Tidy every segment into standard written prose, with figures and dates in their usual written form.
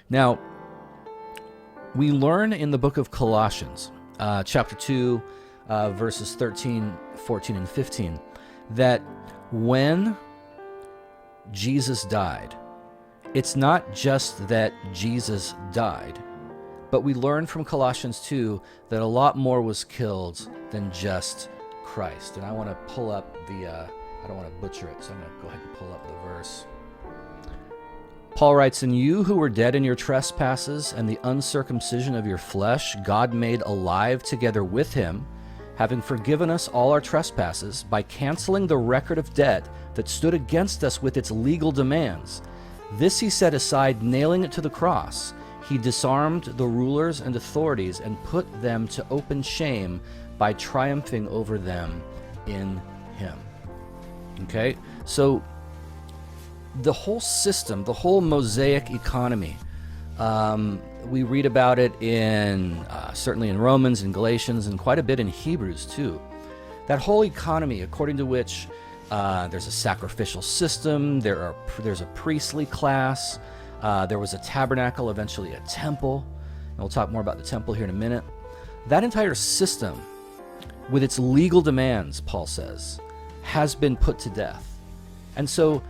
Now, we learn in the book of Colossians, chapter 2, verses 13, 14, and 15, that when Jesus died, it's not just that Jesus died, but we learn from Colossians 2 that a lot more was killed than just Christ. And I want to pull up the, I don't want to butcher it, so I'm going to go ahead and pull up the verse. Paul writes, "And you who were dead in your trespasses and the uncircumcision of your flesh, God made alive together with him, having forgiven us all our trespasses by canceling the record of debt that stood against us with its legal demands. This he set aside, nailing it to the cross. He disarmed the rulers and authorities and put them to open shame by triumphing over them in him." Okay? So the whole system, the whole Mosaic economy, we read about it in certainly in Romans and Galatians and quite a bit in Hebrews too. That whole economy, according to which there's a sacrificial system, there's a priestly class, there was a tabernacle, eventually a temple, and we'll talk more about the temple here in a minute. That entire system, with its legal demands, Paul says, has been put to death. And so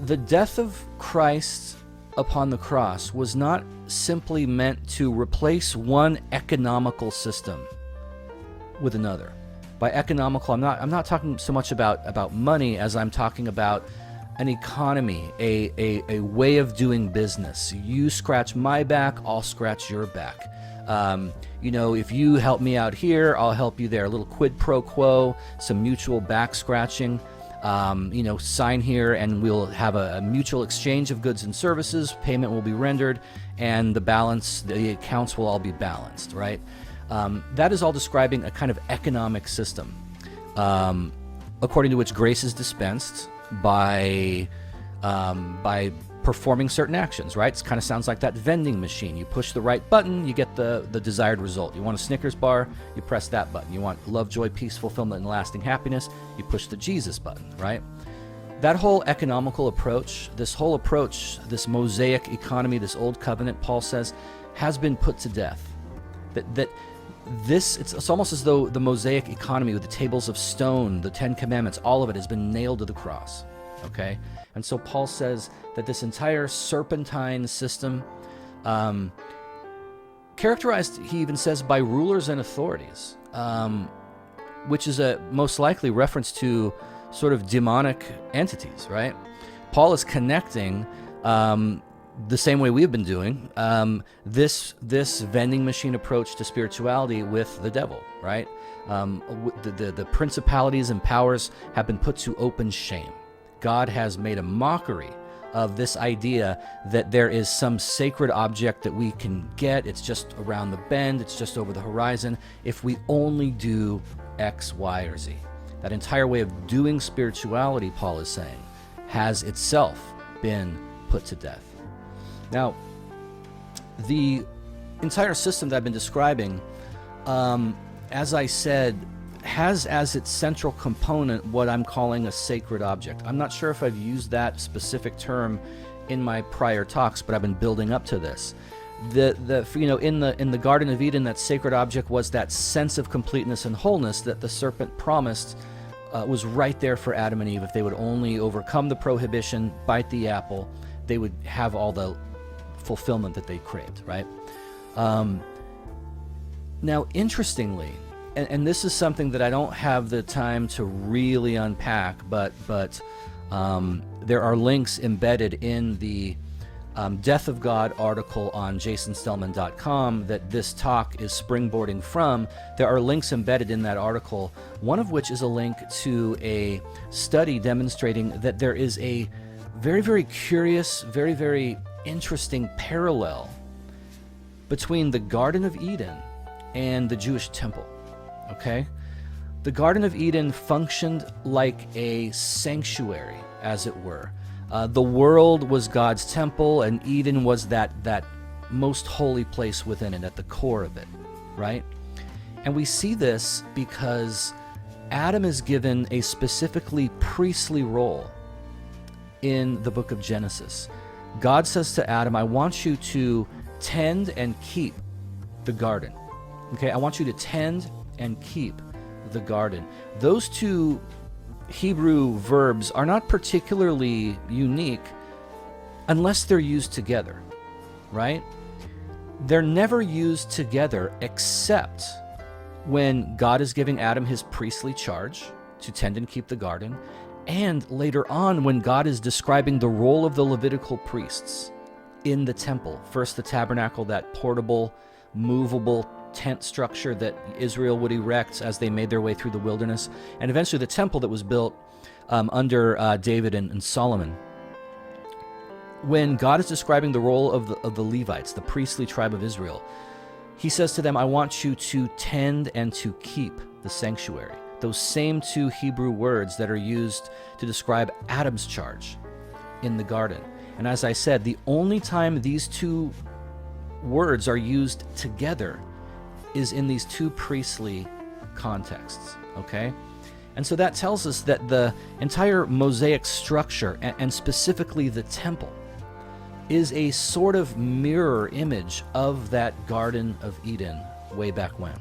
the death of Christ upon the cross was not simply meant to replace one economical system with another. By economical, I'm not talking so much about money as I'm talking about an economy, a way of doing business. You scratch my back, I'll scratch your back. If you help me out here, I'll help you there. A little quid pro quo, some mutual back scratching. Sign here and we'll have a mutual exchange of goods and services. Payment will be rendered and the accounts will all be balanced, right? That is all describing a kind of economic system, according to which grace is dispensed by performing certain actions, right? It kind of sounds like that vending machine. You push the right button, you get the desired result. You want a Snickers bar, you press that button. You want love, joy, peace, fulfillment, and lasting happiness, you push the Jesus button, right? That whole economical approach, this Mosaic economy, this old covenant, Paul says, has been put to death. It's almost as though the Mosaic economy with the tables of stone, the Ten Commandments, all of it has been nailed to the cross, okay? And so Paul says that this entire serpentine system, characterized, he even says, by rulers and authorities, which is a most likely reference to sort of demonic entities, right? Paul is connecting the same way we've been doing this vending machine approach to spirituality with the devil, right? The principalities and powers have been put to open shame. God has made a mockery of this idea that there is some sacred object that we can get. It's just around the bend. It's just over the horizon. If we only do X, Y, or Z. That entire way of doing spirituality, Paul is saying, has itself been put to death. Now, the entire system that I've been describing, as I said, has as its central component what I'm calling a sacred object. I'm not sure if I've used that specific term in my prior talks, but I've been building up to this. In the Garden of Eden, that sacred object was that sense of completeness and wholeness that the serpent promised was right there for Adam and Eve. If they would only overcome the prohibition, bite the apple, they would have all the fulfillment that they craved, right? Now, interestingly, and this is something that I don't have the time to really unpack, but there are links embedded in the Death of God article on jasonstellman.com that this talk is springboarding from. There are links embedded in that article, one of which is a link to a study demonstrating that there is a very, very curious, very, very interesting parallel between the Garden of Eden and the Jewish temple. Okay? The Garden of Eden functioned like a sanctuary, as it were. The world was God's temple, and Eden was that most holy place within it, at the core of it, right? And we see this because Adam is given a specifically priestly role in the book of Genesis. God says to Adam, I want you to tend and keep the garden. Okay, I want you to tend and keep the garden. Those two Hebrew verbs are not particularly unique unless they're used together, right? They're never used together except when God is giving Adam his priestly charge to tend and keep the garden, and later on when God is describing the role of the Levitical priests in the temple. First the tabernacle, that portable, movable tent structure that Israel would erect as they made their way through the wilderness, and eventually the temple that was built under David and Solomon. When God is describing the role of the Levites, the priestly tribe of Israel, he says to them, I want you to tend and to keep the sanctuary. Those same two Hebrew words that are used to describe Adam's charge in the garden. And as I said, the only time these two words are used together is in these two priestly contexts, okay? And so that tells us that the entire Mosaic structure, and specifically the temple, is a sort of mirror image of that Garden of Eden way back when.